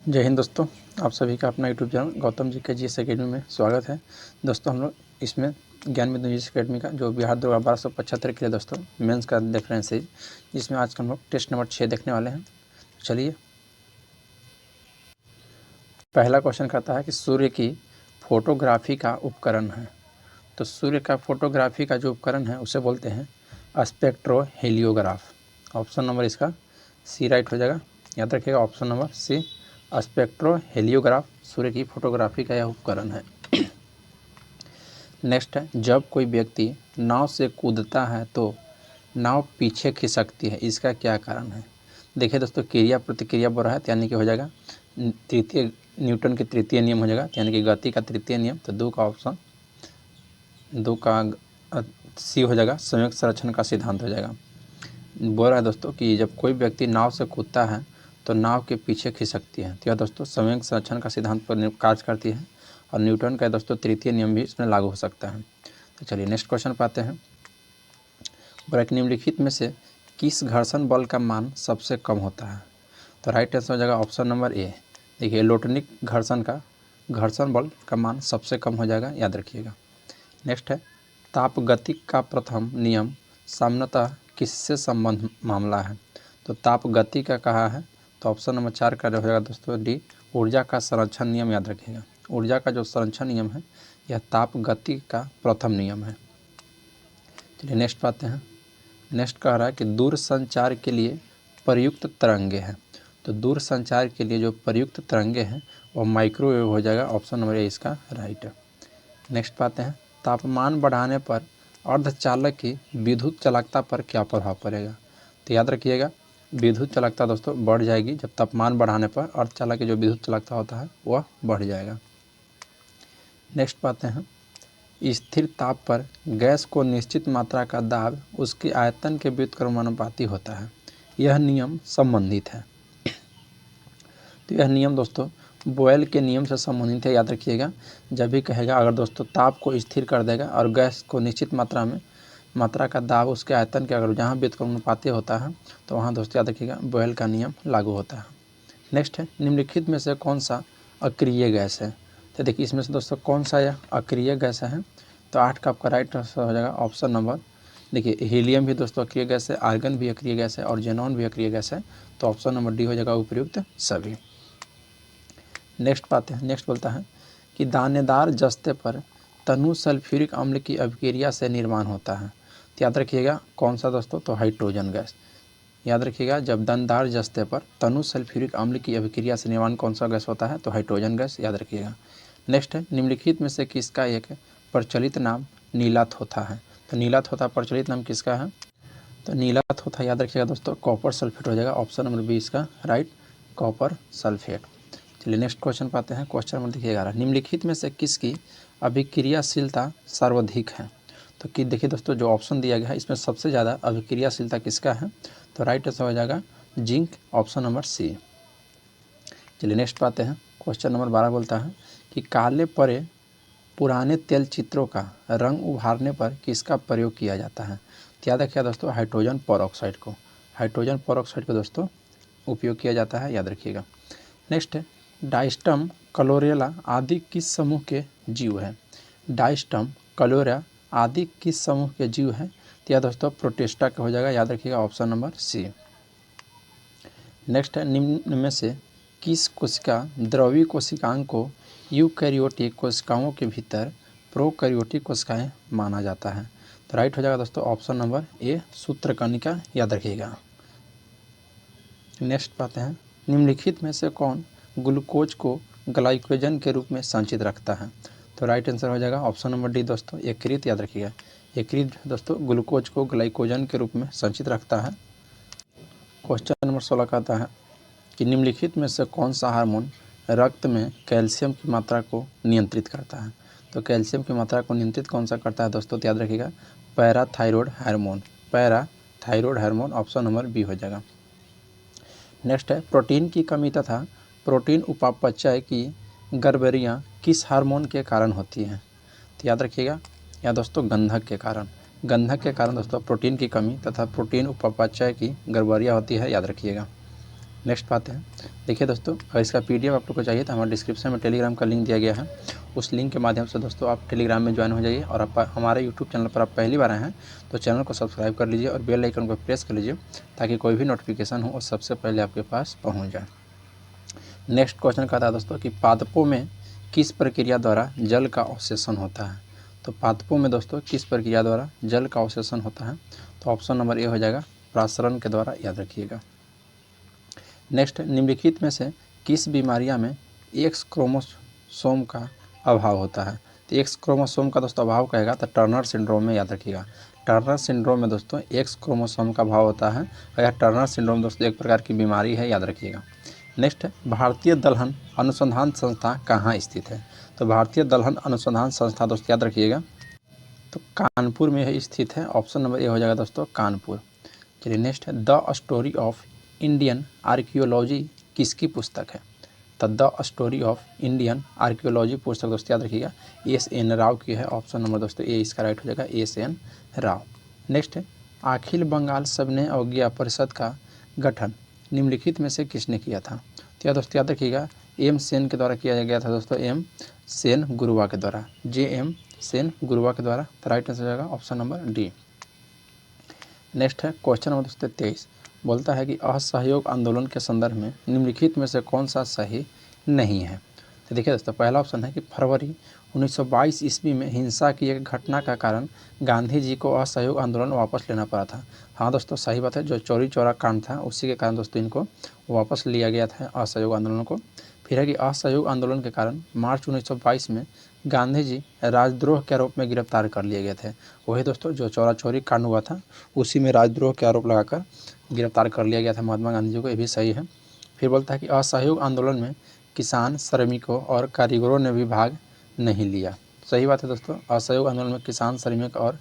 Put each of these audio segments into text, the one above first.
जय हिंद दोस्तों, आप सभी का अपना यूट्यूब चैनल गौतम जी के जीएस एकेडमी में स्वागत है। दोस्तों हम लोग इसमें ज्ञान बिंदु जीएस एकेडमी का जो बिहार 1275 के लिए दोस्तों मेंस का देख रहे हैं सीरीज, जिसमें आज हम लोग टेस्ट नंबर 6 देखने वाले हैं। चलिए, पहला क्वेश्चन कहता है कि सूर्य की फोटोग्राफी का उपकरण है। तो सूर्य का फोटोग्राफी का जो उपकरण है उसे बोलते हैं स्पेक्ट्रोहेलियोग्राफ। ऑप्शन नंबर इसका सी राइट हो जाएगा। याद रखिएगा, ऑप्शन नंबर सी स्पेक्ट्रोहेलियोग्राफ सूर्य की फोटोग्राफी का यह उपकरण है। नेक्स्ट है, जब कोई व्यक्ति नाव से कूदता है तो नाव पीछे खिसकती है, इसका क्या कारण है। देखिए दोस्तों, क्रिया प्रतिक्रिया बोल रहा है, यानी कि हो जाएगा तृतीय न्यूटन के तृतीय नियम हो जाएगा, यानी कि गति का तृतीय नियम। तो दो का सी हो जाएगा, संयुक्त संरक्षण का सिद्धांत हो जाएगा। बोल रहा है दोस्तों कि जब कोई व्यक्ति नाव से कूदता है तो नाव के पीछे खिसकती है। तो यह दोस्तों संयुक्त संरक्षण का सिद्धांत पर कार्य करती है और न्यूटन का दोस्तों तृतीय नियम भी इसमें लागू हो सकता है। तो चलिए नेक्स्ट क्वेश्चन पाते हैं। बोला कि निम्नलिखित में से किस घर्षण बल का मान सबसे कम होता है। तो राइट आंसर हो जाएगा ऑप्शन नंबर ए। देखिए, इलेक्ट्रॉनिक घर्षण बल का मान सबसे कम हो जाएगा, याद रखिएगा। नेक्स्ट है, तापगतिक का प्रथम नियम सामान्यतः किससे संबंध मामला है। तो तापगति का कहा है, तो ऑप्शन नंबर 4 का हो जाएगा दोस्तों डी, ऊर्जा का संरक्षण नियम। याद रखिएगा, ऊर्जा का जो संरक्षण नियम है यह तापगति का प्रथम नियम है। चलिए नेक्स्ट पाते हैं। नेक्स्ट कह रहा है कि दूर संचार के लिए प्रयुक्त तरंगे हैं। तो दूर संचार के लिए जो प्रयुक्त तरंगे हैं वो माइक्रोवेव हो जाएगा, ऑप्शन नंबर ए इसका राइट है। नेक्स्ट पाते हैं, तापमान बढ़ाने पर अर्धचालक की विद्युत चालकता पर क्या प्रभाव पड़ेगा। तो याद रखिएगा, विद्युत चालकता दोस्तों बढ़ जाएगी जब तापमान बढ़ाने पर अर्धचालक की जो विद्युत चालकता होता है वह बढ़ जाएगा। नेक्स्ट पाते हैं, स्थिर ताप पर गैस को निश्चित मात्रा का दाब उसके आयतन के व्युत्क्रमानुपाती होता है, यह नियम संबंधित है। तो यह नियम दोस्तों बॉयल के नियम से संबंधित है, याद रखिएगा। जब भी कहेगा अगर दोस्तों ताप को स्थिर कर देगा और गैस को निश्चित मात्रा का दाब उसके आयतन के अगर जहाँ व्युत्क्रमानुपाती होता है तो वहाँ दोस्तों याद रखिएगा बॉयल का नियम लागू होता है। नेक्स्ट है, निम्नलिखित में से कौन सा अक्रिय गैस है। तो देखिए, इसमें से दोस्तों कौन सा यह अक्रिय गैस है। तो 8 का आपका राइट आंसर हो जाएगा ऑप्शन नंबर, देखिए हीलियम भी दोस्तों अक्रिय गैस है, आर्गन भी अक्रिय गैस है और जेनॉन भी अक्रिय गैस है। तो ऑप्शन नंबर डी हो जाएगा उपयुक्त सभी। नेक्स्ट पाते हैं। नेक्स्ट बोलता है कि दानेदार जस्ते पर तनु सल्फ्यूरिक अम्ल की अभिक्रिया से निर्माण होता है। तो याद रखिएगा कौन सा दोस्तों, तो हाइड्रोजन गैस। याद रखिएगा, जब दानेदार जस्ते पर तनु सल्फ्यूरिक अम्ल की अभिक्रिया से निर्माण कौन सा गैस होता है, तो हाइड्रोजन गैस, याद रखिएगा। नेक्स्ट है, निम्नलिखित में से किसका एक प्रचलित नाम नीलाथोथा है। तो नीलाथोथा प्रचलित नाम किसका है। तो नीलाथोथा याद रखिएगा दोस्तों कॉपर सल्फेट हो जाएगा, ऑप्शन नंबर बी इसका राइट, कॉपर सल्फेट। चलिए नेक्स्ट क्वेश्चन पाते हैं। क्वेश्चन नंबर देखिए 11, निम्नलिखित में से किसकी अभिक्रियाशीलता सर्वाधिक है। तो कि देखिए दोस्तों, जो ऑप्शन दिया गया है इसमें सबसे ज़्यादा अभिक्रियाशीलता किसका है। तो राइट आंसर हो जाएगा जिंक, ऑप्शन नंबर सी। चलिए नेक्स्ट पाते हैं। क्वेश्चन नंबर 12 बोलता है कि काले पड़े पुराने तेल चित्रों का रंग उभारने पर किसका प्रयोग किया जाता है। तो याद रखिएगा दोस्तों हाइड्रोजन पेरोक्साइड को दोस्तों उपयोग किया जाता है, याद रखिएगा। नेक्स्ट है, डाइस्टम क्लोरेला आदि किस समूह के जीव है। डाइस्टम क्लोरेला आदि किस समूह के जीव है। तो यह दोस्तों प्रोटिस्टा का हो जाएगा, याद रखिएगा ऑप्शन नंबर सी। नेक्स्ट है, निम्न में से किस कोशिका द्रवी कोशिकाओं को यूकैरियोटिक कोशिकाओं के भीतर प्रोकैरियोटिक कोशिकाएं माना जाता है। तो राइट हो जाएगा दोस्तों ऑप्शन नंबर ए, सूत्रकणिका, याद रखिएगा। नेक्स्ट पाते हैं, निम्नलिखित में से कौन ग्लूकोज को ग्लाइकोजन के रूप में संचित रखता है। तो राइट आंसर हो जाएगा ऑप्शन नंबर डी दोस्तों यकृत, याद रखिएगा। यकृत दोस्तों ग्लूकोज को ग्लाइकोजन के रूप में संचित रखता है। क्वेश्चन नंबर 16 कहता है कि निम्नलिखित में से कौन सा हार्मोन रक्त में कैल्शियम की मात्रा को नियंत्रित करता है। तो कैल्शियम की मात्रा को नियंत्रित कौन सा करता है दोस्तों, तो याद रखिएगा parathyroid hormone, option number B हो जाएगा। नेक्स्ट है, प्रोटीन की कमी तथा प्रोटीन उपापचय की गड़बड़ियाँ किस हार्मोन के कारण होती हैं। तो याद रखिएगा या दोस्तों गंधक के कारण दोस्तों प्रोटीन की कमी तथा प्रोटीन उपापचय की गड़बड़ियाँ होती है, याद रखिएगा। नेक्स्ट बात है, देखिए दोस्तों, अगर इसका PDF आप लोग को चाहिए तो हमारे डिस्क्रिप्शन में टेलीग्राम का लिंक दिया गया है। उस लिंक के माध्यम से दोस्तों आप टेलीग्राम में ज्वाइन हो जाइए, और आप हमारे यूट्यूब चैनल पर आप पहली बार आए हैं तो चैनल को सब्सक्राइब कर लीजिए और बेल आइकन को प्रेस कर लीजिए, ताकि कोई भी नोटिफिकेशन हो और सबसे पहले आपके पास पहुँच जाए। नेक्स्ट क्वेश्चन कहता है दोस्तों कि पादपों में किस प्रक्रिया द्वारा जल का अवशोषण होता है। तो पादपों में दोस्तों किस प्रक्रिया द्वारा जल का अवशोषण होता है, तो ऑप्शन नंबर ए हो जाएगा, प्रासरण के द्वारा, याद रखिएगा। नेक्स्ट, निम्नलिखित में से किस बीमारियां में एक्स क्रोमोसोम का अभाव होता है। तो एक्स क्रोमोसोम का दोस्तों अभाव कहेगा तो टर्नर सिंड्रोम में, याद रखिएगा। टर्नर सिंड्रोम में दोस्तों एक्स क्रोमोसोम का अभाव होता है, और यह टर्नर सिंड्रोम दोस्तों एक प्रकार की बीमारी है, याद रखिएगा। नेक्स्ट, भारतीय दलहन अनुसंधान संस्था कहाँ स्थित है। तो भारतीय दलहन अनुसंधान संस्था दोस्तों याद रखिएगा, तो कानपुर में स्थित है। ऑप्शन नंबर ए हो जाएगा दोस्तों, कानपुर। चलिए नेक्स्ट है, the story of Indian archaeology किसकी पुस्तक है। तो the story of Indian archaeology पुस्तक दोस्तों याद रखिएगा एस.एन. राव की है। ऑप्शन नंबर दोस्तों ए इसका राइट हो जाएगा, एस.एन. राव। नेक्स्ट है, अखिल बंगाल सविनय अवज्ञा परिषद का गठन निम्नलिखित में से किसने किया था। तो यह दोस्तों याद रखिएगा एम सेन के द्वारा किया गया था दोस्तों, एम सेन गुरुवा के द्वारा, JM सेन गुरुवा के द्वारा। तो राइट आंसर हो जाएगा ऑप्शन नंबर डी। नेक्स्ट है क्वेश्चन नंबर दोस्तों 23, बोलता है कि असहयोग आंदोलन के संदर्भ में निम्नलिखित में से कौन सा सही नहीं है। तो देखिए दोस्तों, पहला ऑप्शन है कि फरवरी 1922 ईस्वी में हिंसा की एक घटना का कारण गांधी जी को असहयोग आंदोलन वापस लेना पड़ा था। हाँ दोस्तों, सही बात है, जो चौरी चौरा कांड था उसी के कारण दोस्तों इनको वापस लिया गया था असहयोग आंदोलन को। फिर है कि असहयोग आंदोलन के कारण मार्च 1922 में गांधी जी राजद्रोह के आरोप में गिरफ्तार कर लिए गए थे। वही दोस्तों जो चौरा चौरी कांड हुआ था उसी में राजद्रोह के आरोप लगाकर गिरफ्तार कर लिया गया था महात्मा गांधी जी को, ये भी सही है। फिर बोलता है कि असहयोग आंदोलन में किसान, श्रमिकों और कारीगरों ने भी भाग नहीं लिया। सही बात है दोस्तों, असहयोग आंदोलन में किसान, श्रमिक और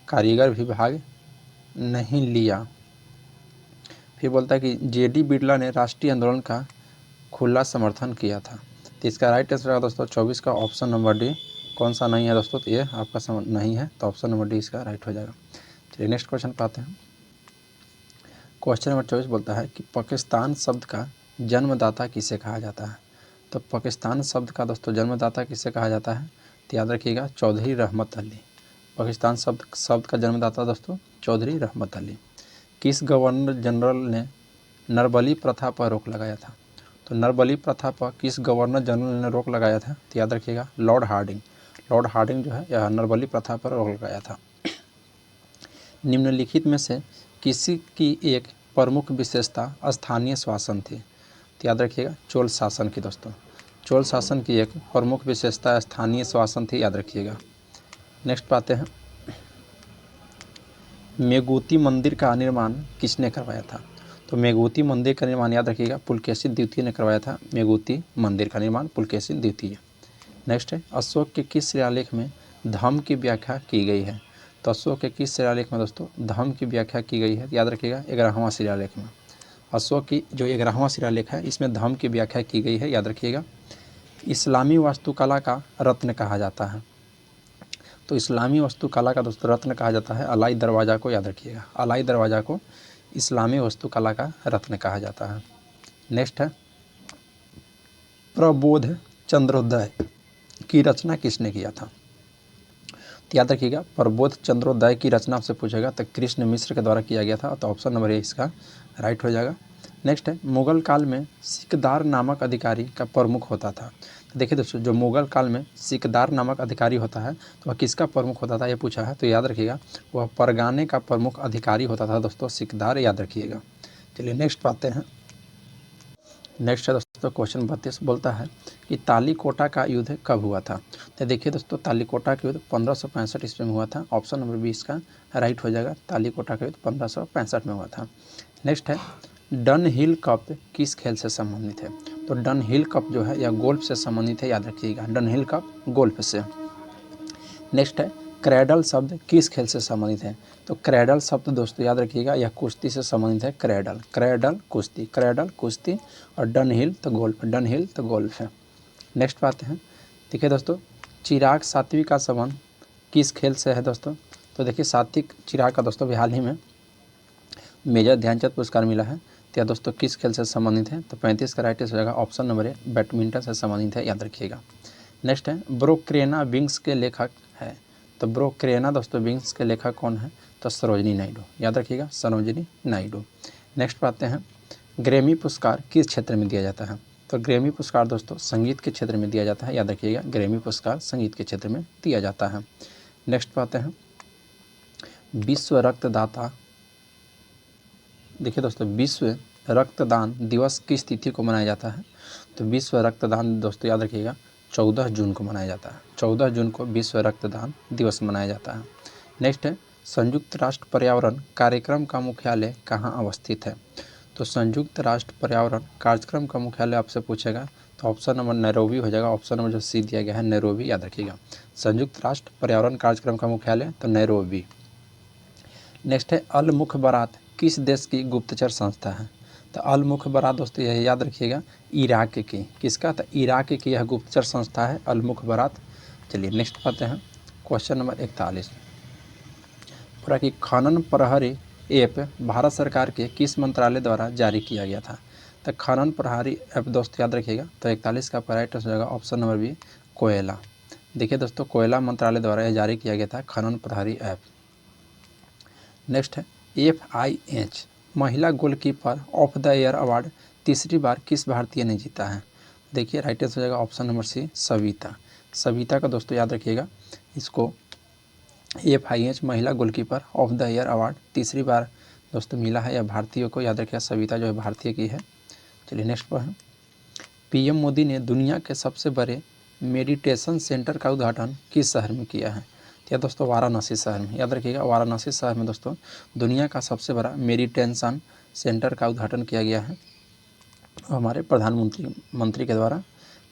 कारीगर भी भाग नहीं लिया। फिर बोलता है कि JD बिरला ने राष्ट्रीय आंदोलन का खुला समर्थन किया था। तो इसका राइट आंसर है दोस्तों 24 का ऑप्शन नंबर डी। कौन सा नहीं है दोस्तों, तो ये आपका नहीं है, तो ऑप्शन नंबर डी इसका राइट हो जाएगा। चलिए नेक्स्ट क्वेश्चन पे आते हैं। क्वेश्चन नंबर 24 बोलता है कि पाकिस्तान शब्द का जन्मदाता किसे कहा जाता है। तो पाकिस्तान शब्द का दोस्तों जन्मदाता किसे कहा जाता है, तो याद रखिएगा चौधरी रहमत अली। पाकिस्तान शब्द का जन्मदाता दोस्तों चौधरी रहमत अली। किस गवर्नर जनरल ने नरबली प्रथा पर रोक लगाया था। तो नरबली प्रथा पर किस गवर्नर जनरल ने रोक लगाया था, तो याद रखिएगा लॉर्ड हार्डिंग। लॉर्ड हार्डिंग जो है यह नरबली प्रथा पर रोक लगाया था। निम्नलिखित में से किसी की एक प्रमुख विशेषता स्थानीय शासन थी। तो याद रखिएगा चोल शासन की दोस्तों, चोल शासन की एक प्रमुख विशेषता स्थानीय शासन थी, याद रखिएगा। नेक्स्ट पाते हैं, मेगुती मंदिर का निर्माण किसने करवाया था। तो मेगुती मंदिर का निर्माण याद रखिएगा पुलकेशी द्वितीय ने करवाया था। मेगुती मंदिर का निर्माण पुलकेशी द्वितीय। नेक्स्ट है, अशोक के किस शिलालेख में धम्म की व्याख्या की गई है। तो अशोक के किस शिलालेख में दोस्तों धम्म की व्याख्या की गई है, याद रखिएगा 11वां शिलालेख में। अशोक की जो 11वां शिलालेख है इसमें धम्म की व्याख्या की गई है, याद रखिएगा। इस्लामी वास्तुकला का रत्न कहा जाता है। तो इस्लामी वास्तुकला का दोस्तों रत्न कहा जाता है अलाई दरवाज़ा को, याद रखिएगा अलाई दरवाज़ा को इस्लामी वास्तुकला का रत्न कहा जाता है। नेक्स्ट है, प्रबोध चंद्रोदय की रचना किसने किया था। तो याद रखिएगा प्रबोध चंद्रोदय की रचना आपसे पूछेगा तो कृष्ण मिश्र के द्वारा किया गया था। तो ऑप्शन नंबर ए इसका राइट हो जाएगा। नेक्स्ट है, मुगल काल में सिकदार नामक अधिकारी का प्रमुख होता था। तो देखिए दोस्तों जो मुगल काल में सिकदार नामक अधिकारी होता है तो वह किसका प्रमुख होता था ये पूछा है। तो याद रखिएगा वह परगाने का प्रमुख अधिकारी होता था दोस्तों, सिकदार, याद रखिएगा। चलिए नेक्स्ट पाते हैं। नेक्स्ट है दोस्तों क्वेश्चन 32 बोलता है कि तालीकोटा का युद्ध कब हुआ था। तो देखिए दोस्तों तालीकोटा का युद्ध 1565 ईस्वी में हुआ था। ऑप्शन नंबर 20 का राइट हो जाएगा, तालीकोटा का युद्ध 1565 में हुआ था। नेक्स्ट है, डन हिल कप किस खेल से संबंधित है। तो डन हिल कप जो है यह गोल्फ से संबंधित है, याद रखिएगा डन हिल कप गोल्फ से। नेक्स्ट है, क्रैडल शब्द किस खेल से संबंधित है। तो क्रैडल शब्द दोस्तों याद रखिएगा यह कुश्ती से संबंधित है। क्रैडल क्रैडल कुश्ती, क्रैडल कुश्ती, और डन हिल तो गोल्फ, डन हिल तो गोल्फ है। नेक्स्ट बात है, देखिए दोस्तों चिराग सात्विक का संबंध किस खेल से है दोस्तों। तो देखिए सात्विक चिराग का दोस्तों हाल ही में मेजर ध्यानचंद पुरस्कार मिला है। तो या दोस्तों किस खेल से संबंधित है, तो 35 का राइट आंसर हो जाएगा ऑप्शन नंबर ए, बैडमिंटन से संबंधित है, याद रखिएगा। नेक्स्ट है ब्रोक्रेना विंग्स के लेखक है, तो ब्रोक्रेना दोस्तों विंग्स के लेखक कौन है, तो सरोजिनी नायडू, याद रखिएगा सरोजिनी नायडू। नेक्स्ट पर आते हैं ग्रैमी पुरस्कार किस क्षेत्र में दिया जाता है, तो ग्रैमी पुरस्कार दोस्तों संगीत के क्षेत्र में दिया जाता है, याद रखिएगा ग्रैमी पुरस्कार संगीत के क्षेत्र में दिया जाता है। नेक्स्ट पर आते हैं विश्व रक्तदाता, देखिए दोस्तों विश्व रक्तदान दिवस किस तिथि को मनाया जाता है, तो विश्व रक्तदान दोस्तों याद रखिएगा 14 जून को मनाया जाता है, 14 जून को विश्व रक्तदान दिवस मनाया जाता है। नेक्स्ट है संयुक्त राष्ट्र पर्यावरण कार्यक्रम का मुख्यालय कहाँ अवस्थित है, तो संयुक्त राष्ट्र पर्यावरण कार्यक्रम का मुख्यालय आपसे पूछेगा तो ऑप्शन नंबर नैरोबी हो जाएगा, ऑप्शन नंबर जो सी दिया गया है नैरोबी, याद रखिएगा संयुक्त राष्ट्र पर्यावरण कार्यक्रम का मुख्यालय तो नैरोबी। नेक्स्ट है अल मुखबरात किस देश की गुप्तचर संस्था है, तो अल मुखबरात दोस्तों यह याद रखिएगा इराक की, किसका, तो इराक की यह गुप्तचर संस्था है अल मुखबरात। चलिए नेक्स्ट पाते हैं क्वेश्चन नंबर 41, पूरा कि खनन प्रहरी ऐप भारत सरकार के किस मंत्रालय द्वारा जारी किया गया था, तो खनन प्रहरी ऐप दोस्तों याद रखिएगा, तो 41 का राइट आंसर हो जाएगा ऑप्शन नंबर बी कोयला। देखिए दोस्तों कोयला मंत्रालय द्वारा यह जारी किया गया था खनन प्रहरी ऐप। नेक्स्ट है FIH महिला goalkeeper of the year award तीसरी बार किस भारतीय ने जीता है, देखिए राइट आंसर हो जाएगा option number C Savita. Savita का दोस्तों याद रखिएगा इसको FIH महिला goalkeeper of the year award तीसरी बार दोस्तों मिला है, या भारतीय को याद रखिएगा सविता जो है भारतीय की है। चलिए नेक्स्ट पर है PM मोदी ने दुनिया के सबसे बड़े मेडिटेशन सेंटर का उद्घाटन किस शहर में किया है, या दोस्तों वाराणसी शहर में, याद रखिएगा वाराणसी शहर में दोस्तों दुनिया का सबसे बड़ा मेडिटेशन सेंटर का उद्घाटन किया गया है हमारे प्रधानमंत्री के द्वारा।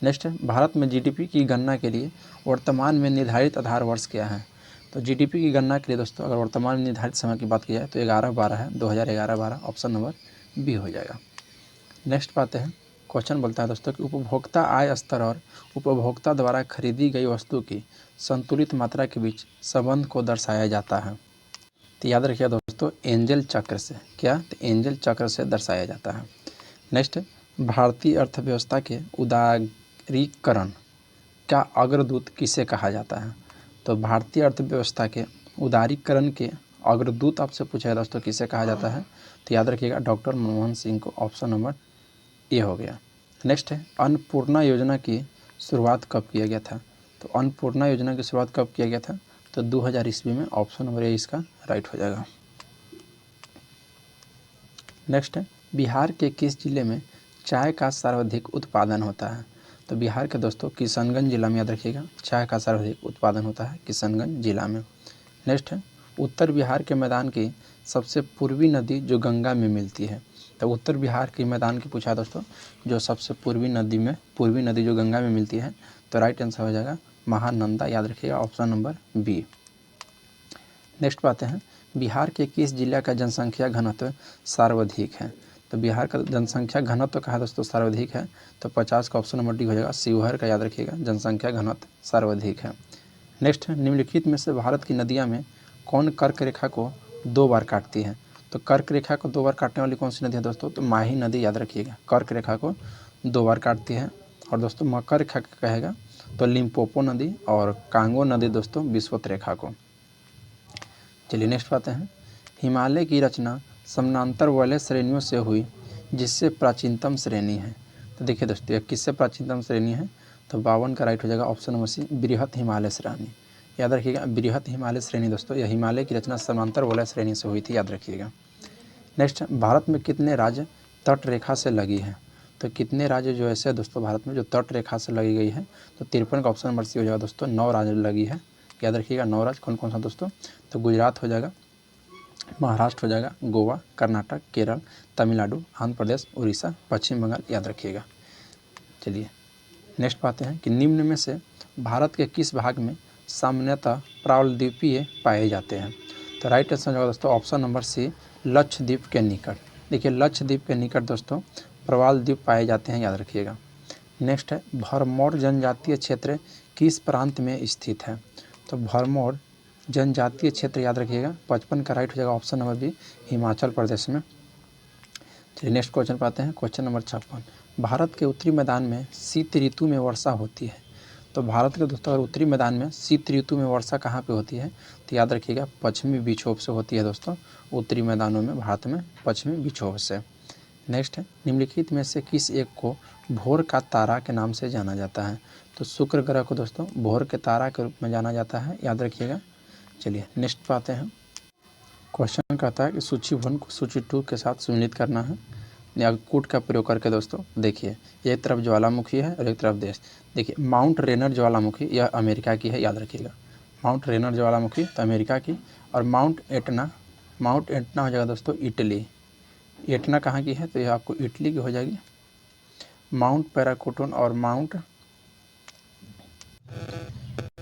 नेक्स्ट है भारत में GDP की गणना के लिए वर्तमान में निर्धारित आधार वर्ष क्या है, तो GDP की गणना के लिए दोस्तों अगर वर्तमान में निर्धारित समय की बात की जाए तो 11/12 है, 2011-12 ऑप्शन नंबर बी हो जाएगा। नेक्स्ट पाते हैं क्वेश्चन बोलता है दोस्तों कि उपभोक्ता आय स्तर और उपभोक्ता द्वारा खरीदी गई वस्तु की संतुलित मात्रा के बीच संबंध को दर्शाया जाता है, तो याद रखिए दोस्तों एंजल चक्र से, क्या, तो एंजल चक्र से दर्शाया जाता है। नेक्स्ट भारतीय अर्थव्यवस्था के उदारीकरण का अग्रदूत किसे कहा जाता है, तो भारतीय अर्थव्यवस्था के उदारीकरण के अग्रदूत आपसे पूछा है दोस्तों किसे कहा जाता है, तो याद रखिएगा डॉक्टर मनमोहन सिंह को, ऑप्शन नंबर ए हो गया। नेक्स्ट है अन्नपूर्णा योजना की शुरुआत कब किया गया था, तो अन्नपूर्णा योजना की शुरुआत कब किया गया था, तो 2000 ईस्वी में, ऑप्शन नंबर ए इसका राइट हो जाएगा। नेक्स्ट है बिहार के किस जिले में चाय का सर्वाधिक उत्पादन होता है, तो बिहार के दोस्तों किशनगंज जिला में, याद रखिएगा चाय का सर्वाधिक उत्पादन होता है किशनगंज जिला में। नेक्स्ट है उत्तर बिहार के मैदान की सबसे पूर्वी नदी जो गंगा में मिलती है, तो उत्तर बिहार के मैदान की पूछा दोस्तों जो सबसे पूर्वी नदी जो गंगा में मिलती है, तो राइट आंसर हो जाएगा महानंदा, याद रखिएगा ऑप्शन नंबर बी। नेक्स्ट बात है बिहार के किस जिला का जनसंख्या घनत्व सर्वाधिक है, तो बिहार का जनसंख्या घनत्व कहा दोस्तों सर्वाधिक है, तो 50 का ऑप्शन नंबर डी हो जाएगा शिवहर का, याद रखिएगा जनसंख्या घनत्व सर्वाधिक है। नेक्स्ट निम्नलिखित में से भारत की नदियाँ में कौन कर्क रेखा को 2 बार काटती है, तो कर्क रेखा को 2 बार काटने वाली कौन सी नदी है दोस्तों, तो माही नदी, याद रखिएगा कर्क रेखा को 2 बार काटती है। और दोस्तों मकर रेखा का कहेगा तो लिम्पोपो नदी और कांगो नदी दोस्तों विषुवत रेखा को। चलिए नेक्स्ट बात है हिमालय की रचना समानांतर वलय श्रेणियों से हुई जिससे प्राचीनतम श्रेणी है, तो देखिए दोस्तों यह किससे प्राचीनतम श्रेणी है, तो 52 का राइट हो जाएगा ऑप्शन नंबर सी बृहत हिमालय श्रेणी, याद रखिएगा बृहत हिमालय श्रेणी दोस्तों यह हिमालय की रचना समांतर वलय श्रेणी से हुई थी, याद रखिएगा। नेक्स्ट भारत में कितने राज्य तट रेखा से लगी है, तो कितने राज्य जो ऐसे दोस्तों भारत में जो तट रेखा से लगी गई है, तो 53 का ऑप्शन नंबर सी हो जाएगा दोस्तों 9 राज्य लगी है, याद रखिएगा 9 राज्य कौन कौन सा दोस्तों, तो गुजरात हो जाएगा, महाराष्ट्र हो जाएगा, गोवा, कर्नाटक, केरल, तमिलनाडु, आंध्र प्रदेश, उड़ीसा, पश्चिम बंगाल, याद रखिएगा। चलिए नेक्स्ट पाते हैं कि निम्न में से भारत के किस भाग में सामान्यतः प्रावलद्वीपीय पाए जाते हैं, तो राइट आंसर होगा दोस्तों ऑप्शन नंबर सी लक्षद्वीप के निकट, देखिए लक्षद्वीप के निकट दोस्तों प्रवाल द्वीप पाए जाते हैं, याद रखिएगा। नेक्स्ट है भरमौर जनजातीय क्षेत्र किस प्रांत में स्थित है, तो भरमौर जनजातीय क्षेत्र, याद रखिएगा 55 का राइट हो जाएगा option number B Himachal Pradesh में। चलिए नेक्स्ट क्वेश्चन पे आते हैं। क्वेश्चन नंबर 56, भारत के उत्तरी मैदान में शीत ऋतु में वर्षा होती है। तो भारत के दोस्तों अगर उत्तरी मैदान में शीत ऋतु में वर्षा कहाँ पे होती है, तो याद रखिएगा पश्चिमी विक्षोभ से होती है दोस्तों, उत्तरी मैदानों में भारत में पश्चिमी विक्षोभ से। नेक्स्ट है, निम्नलिखित में से किस एक को भोर का तारा के नाम से जाना जाता है। तो शुक्र ग्रह को दोस्तों भोर के तारा के रूप में जाना जाता है, याद रखिएगा। चलिए नेक्स्ट पे आते हैं। क्वेश्चन कहता है कि सूची 1 को सूची 2 के साथ सम्मिलित करना है या कूट का प्रयोग करके। दोस्तों देखिए एक तरफ ज्वालामुखी है और एक तरफ देश। देखिए माउंट रेनर ज्वालामुखी यह अमेरिका की है, याद रखिएगा। माउंट रेनर ज्वालामुखी तो अमेरिका की, और माउंट एटना हो जाएगा दोस्तों इटली। एटना कहाँ की है, तो यह आपको इटली की हो जाएगी। माउंट पैराकोटन और माउंट,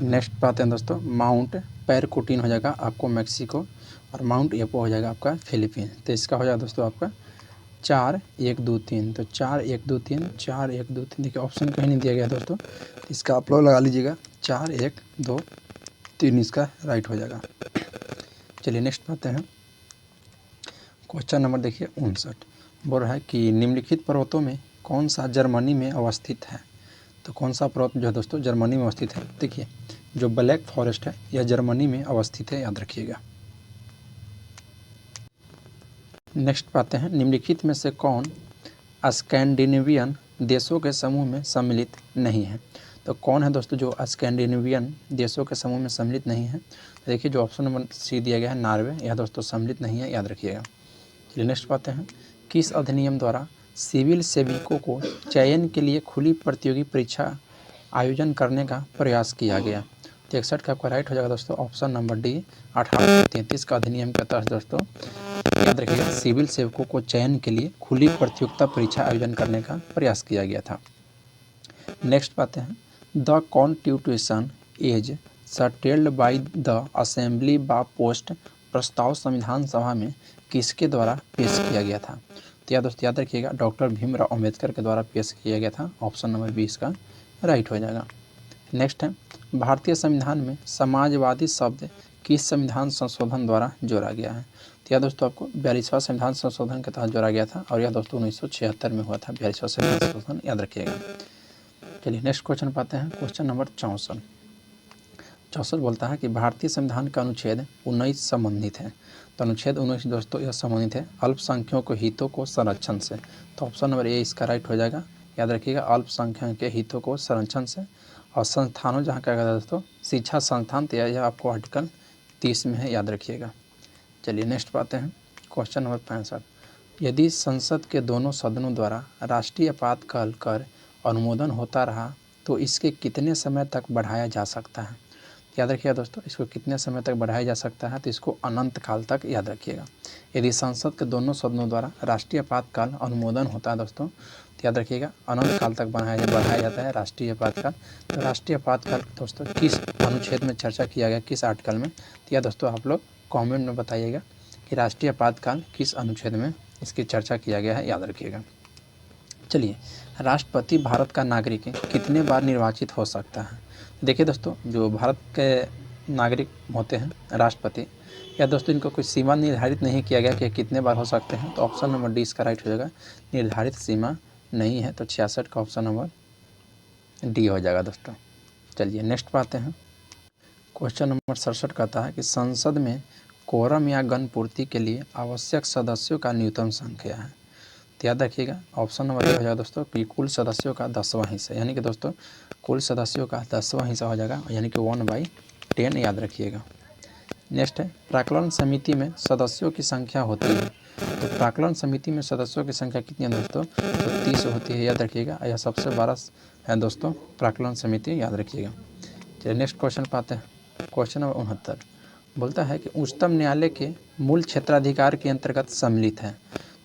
नेक्स्ट पाते हैं दोस्तों, माउंट पैराकोटिन हो जाएगा आपको मैक्सिको, और माउंट एपो हो जाएगा आपका फिलीपींस। तो इसका हो जाएगा दोस्तों आपका 4 1 2 3। तो 4 1 2 3, 4 1 2 3। देखिए ऑप्शन कहीं नहीं दिया गया दोस्तों, इसका आप लोग लगा लीजिएगा 4 1 2 3 इसका राइट हो जाएगा। चलिए नेक्स्ट पाते हैं। क्वेश्चन नंबर देखिए 59, बोल रहा है कि निम्नलिखित पर्वतों में कौन सा जर्मनी में अवस्थित है। तो कौन सा पर्वत जो है दोस्तों जर्मनी में अवस्थित है। देखिए जो ब्लैक फॉरेस्ट है यह जर्मनी में अवस्थित है, याद रखिएगा। नेक्स्ट पाते हैं, निम्नलिखित में से कौन स्कैंडिनेवियन देशों के समूह में सम्मिलित नहीं है। तो कौन है दोस्तों जो स्कैंडिनेवियन देशों के समूह में सम्मिलित नहीं है। तो देखिए जो ऑप्शन नंबर सी दिया गया है नॉर्वे, यह दोस्तों सम्मिलित नहीं है, याद रखिएगा। चलिए नेक्स्ट पाते हैं, किस अधिनियम द्वारा सिविल सेवकों को चयन के लिए खुली प्रतियोगी परीक्षा आयोजन करने का प्रयास किया गया। तो 61 का आपका राइट हो जाएगा दोस्तों ऑप्शन नंबर डी, 1833 का अधिनियम के तहत दोस्तों याद रखिएगा सिविल सेवकों को चयन के लिए खुली प्रतियोगिता परीक्षा आयोजन करने का प्रयास किया गया था। नेक्स्ट पाते हैं, the constitution is settled by the assembly बा पोस्ट प्रस्ताव संविधान सभा में किसके द्वारा पेश किया गया था। तो याद दोस्तों याद रखिएगा डॉक्टर भीमराव अंबेडकर के द्वारा पेश किया गया था, ऑप्शन नंबर 20 का राइट हो जाएगा। नेक्स्ट है, भारतीय संविधान में समाजवादी शब्द किस संविधान संशोधन द्वारा जोड़ा गया है। तो यह दोस्तों आपको 42वां संविधान संशोधन के तहत जोड़ा गया था, और यह दोस्तों 1976 में हुआ था 42वां संविधान संशोधन, याद रखिएगा। चलिए नेक्स्ट क्वेश्चन पाते हैं। क्वेश्चन नंबर 64 बोलता है कि भारतीय संविधान का अनुच्छेद 19 संबंधित है। तो अनुच्छेद 19 दोस्तों यह संबंधित है अल्पसंख्यकों के हितों को संरक्षण से। तो ऑप्शन नंबर ए इसका राइट हो जाएगा, याद रखिएगा अल्पसंख्यक के हितों को संरक्षण से। और संस्थानों जहाँ क्या कहता है दोस्तों शिक्षा संस्थान, तो यह आपको आर्टिकल 30 में है, याद रखिएगा। चलिए नेक्स्ट पाते हैं। क्वेश्चन नंबर 65, यदि संसद के दोनों सदनों द्वारा राष्ट्रीय आपातकाल कर अनुमोदन होता रहा तो इसके कितने समय तक बढ़ाया जा सकता है। याद रखिएगा दोस्तों इसको कितने समय तक बढ़ाया जा सकता है, तो इसको अनंत काल तक, याद रखिएगा। यदि संसद के दोनों सदनों द्वारा राष्ट्रीय आपातकाल अनुमोदन होता है दोस्तों, तो याद रखिएगा अनंत काल तक बढ़ाया जाता है राष्ट्रीय आपातकाल। तो राष्ट्रीय आपातकाल दोस्तों किस अनुच्छेद में चर्चा किया गया, किस आर्टिकल में, तो यह दोस्तों आप लोग कमेंट में बताइएगा कि राष्ट्रीय आपातकाल किस अनुच्छेद में इसकी चर्चा किया गया है, याद रखिएगा। चलिए राष्ट्रपति भारत का नागरिक कितने बार निर्वाचित हो सकता है। देखिए दोस्तों जो भारत के नागरिक होते हैं राष्ट्रपति, या दोस्तों इनको कोई सीमा निर्धारित नहीं किया गया कि कितने बार हो सकते हैं। तो ऑप्शन नंबर डी इसका राइट हो जाएगा, निर्धारित सीमा नहीं है। तो 66 का ऑप्शन नंबर डी हो जाएगा दोस्तों। चलिए नेक्स्ट पाते हैं। क्वेश्चन नंबर 67 कहता है कि संसद में कोरम या गणपूर्ति के लिए आवश्यक सदस्यों का न्यूनतम संख्या है। तो याद रखिएगा ऑप्शन नंबर ए हो जाएगा दोस्तों कि कुल सदस्यों का 10वां हिस्सा, यानी कि दोस्तों कुल सदस्यों का 10वां हिस्सा हो जाएगा, यानी कि 1/10, याद रखिएगा। नेक्स्ट है, प्राक्कलन समिति में सदस्यों की संख्या होती है। तो प्राक्कलन समिति में सदस्यों की संख्या कितनी है दोस्तों, तो 30 होती है, याद रखिएगा। यह सबसे बड़ा है दोस्तों प्राक्कलन समिति, याद रखिएगा। चलिए नेक्स्ट क्वेश्चन पाते हैं। क्वेश्चन नंबर 69 बोलता है कि उच्चतम न्यायालय के मूल क्षेत्राधिकार के अंतर्गत सम्मिलित है।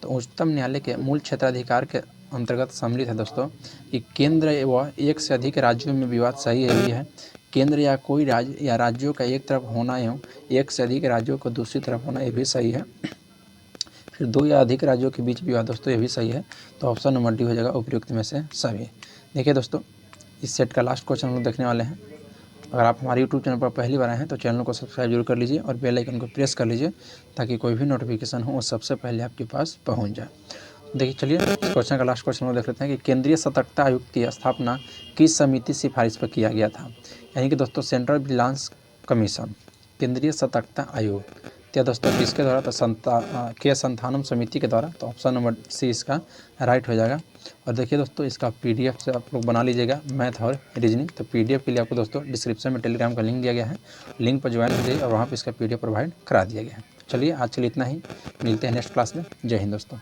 तो उच्चतम न्यायालय के मूल क्षेत्राधिकार के अंतर्गत सम्मिलित है दोस्तों कि केंद्र व एक से अधिक राज्यों में विवाद सही है, केंद्र या कोई राज्य या राज्यों का एक तरफ होना एवं एक से अधिक राज्यों को दूसरी तरफ होना, ये भी सही है। फिर 2 या अधिक राज्यों के बीच विवाद दोस्तों, ये भी सही है। तो ऑप्शन नंबर डी हो जाएगा उपयुक्त में से सभी। देखिए दोस्तों इस सेट का लास्ट क्वेश्चन हम लोग देखने वाले हैं। अगर आप हमारे यूट्यूब चैनल पर पहली बार आए हैं तो चैनल को सब्सक्राइब जरूर कर लीजिए और बेल आइकन को प्रेस कर लीजिए ताकि कोई भी नोटिफिकेशन हो वो सबसे पहले आपके पास पहुंच जाए। देखिए चलिए इस क्वेश्चन का लास्ट क्वेश्चन हम देख लेते हैं कि केंद्रीय सतर्कता आयोग की स्थापना किस समिति सिफारिश पर किया गया था। यानी कि दोस्तों सेंट्रल विजिलेंस कमीशन, केंद्रीय सतर्कता आयोग। तो दोस्तों किसके द्वारा, तो के संथानम समिति के द्वारा। तो ऑप्शन नंबर सी इसका राइट हो जाएगा। और देखिए दोस्तों इसका पीडीएफ से आप लोग बना लीजिएगा, मैथ और रीजनिंग। तो पीडीएफ के लिए आपको दोस्तों डिस्क्रिप्शन में टेलीग्राम का लिंक दिया गया है, लिंक पर ज्वाइन हो जाइए और वहाँ पर इसका पीडीएफ प्रोवाइड करा दिया गया है। चलिए आज के लिए इतना ही, मिलते हैं नेक्स्ट क्लास में। जय हिंद दोस्तों।